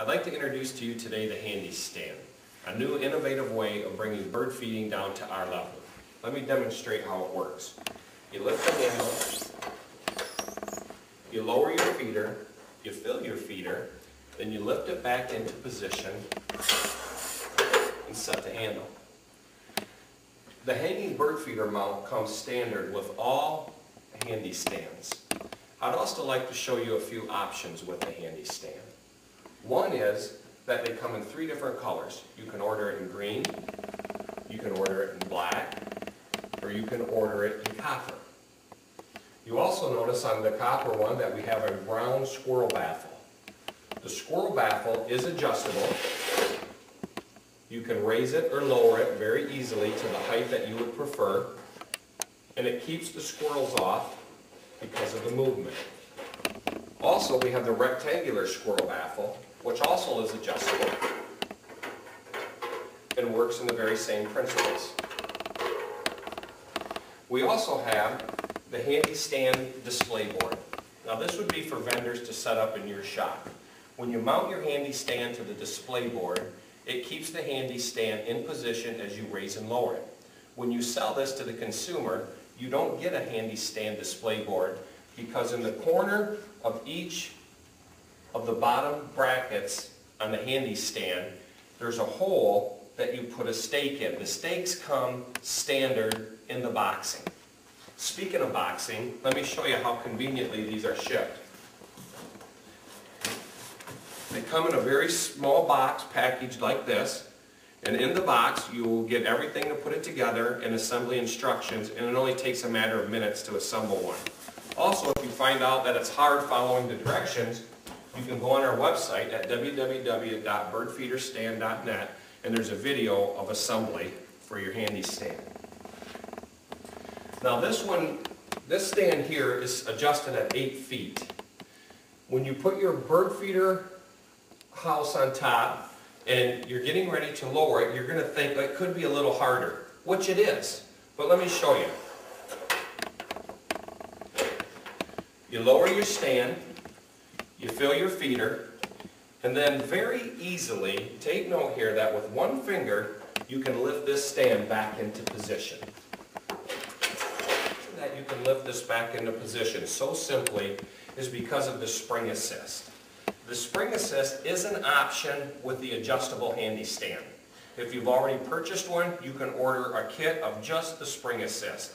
I'd like to introduce to you today the Handi Stand, a new innovative way of bringing bird feeding down to our level. Let me demonstrate how it works. You lift the handle, you lower your feeder, you fill your feeder, then you lift it back into position and set the handle. The hanging bird feeder mount comes standard with all Handi Stands. I'd also like to show you a few options with the Handi Stand. One is that they come in 3 different colors. You can order it in green, you can order it in black, or you can order it in copper. You also notice on the copper one that we have a brown squirrel baffle. The squirrel baffle is adjustable. You can raise it or lower it very easily to the height that you would prefer, and it keeps the squirrels off because of the movement. Also, we have the rectangular squirrel baffle, which also is adjustable and works in the very same principles. We also have the Handi Stand display board. Now this would be for vendors to set up in your shop. When you mount your Handi Stand to the display board, it keeps the Handi Stand in position as you raise and lower it. When you sell this to the consumer, you don't get a Handi Stand display board because in the corner of each of the bottom brackets on the Handi Stand, there's a hole that you put a stake in. The stakes come standard in the boxing. Speaking of boxing, let me show you how conveniently these are shipped. They come in a very small box packaged like this, and in the box you will get everything to put it together and assembly instructions, and it only takes a matter of minutes to assemble one. Also, if you find out that it's hard following the directions, you can go on our website at www.birdfeederstand.net, and there's a video of assembly for your Handi Stand. Now this stand here is adjusted at 8 feet. When you put your bird feeder house on top and you're getting ready to lower it, you're going to think it could be a little harder, which it is. But let me show you. You lower your stand, you fill your feeder, and then very easily, take note here that with one finger, you can lift this stand back into position. That you can lift this back into position so simply is because of the spring assist. The spring assist is an option with the adjustable Handi Stand. If you've already purchased one, you can order a kit of just the spring assist.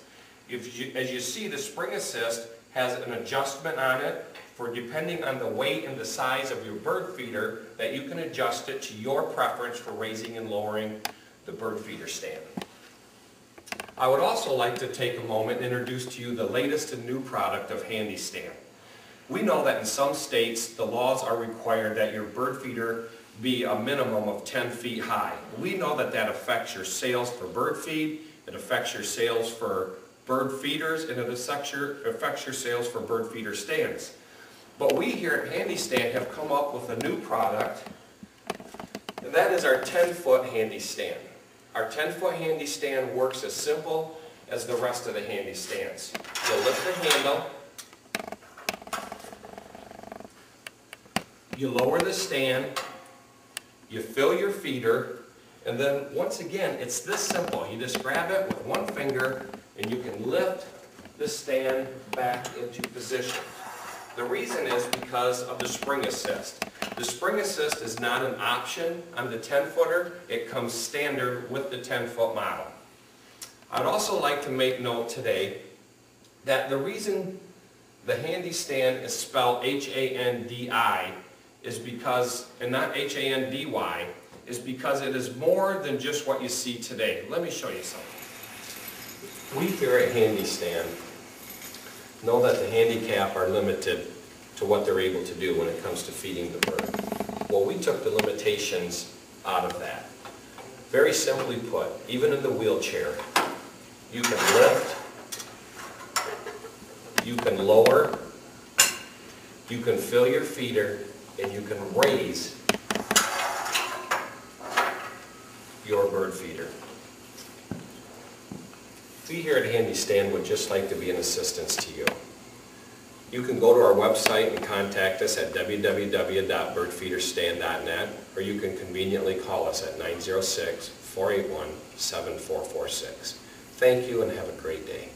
As you see, the spring assist has an adjustment on it for depending on the weight and the size of your bird feeder that you can adjust it to your preference for raising and lowering the bird feeder stand. I would also like to take a moment and introduce to you the latest and new product of Handi Stand. We know that in some states the laws are required that your bird feeder be a minimum of 10 feet high. We know that that affects your sales for bird feed, it affects your sales for bird feeders, and it affects your sales for bird feeder stands. But we here at Handi Stand have come up with a new product, and that is our 10-foot Handi Stand. Our 10-foot Handi Stand works as simple as the rest of the Handi Stands. You lift the handle, you lower the stand, you fill your feeder, and then once again, it's this simple. You just grab it with one finger and you can lift the stand back into position. The reason is because of the spring assist. The spring assist is not an option on the 10-footer. It comes standard with the 10-foot model. I'd also like to make note today that the reason the Handi Stand is spelled H-A-N-D-I is because, and not H-A-N-D-Y, is because it is more than just what you see today. Let me show you something. We here at Handi Stand know that the handicap are limited to what they're able to do when it comes to feeding the bird. Well, we took the limitations out of that. Very simply put, even in the wheelchair, you can lift, you can lower, you can fill your feeder, and you can raise your bird feeder. We here at Handi Stand would just like to be an assistance to you. You can go to our website and contact us at www.birdfeederstand.net, or you can conveniently call us at 906-481-7446. Thank you and have a great day.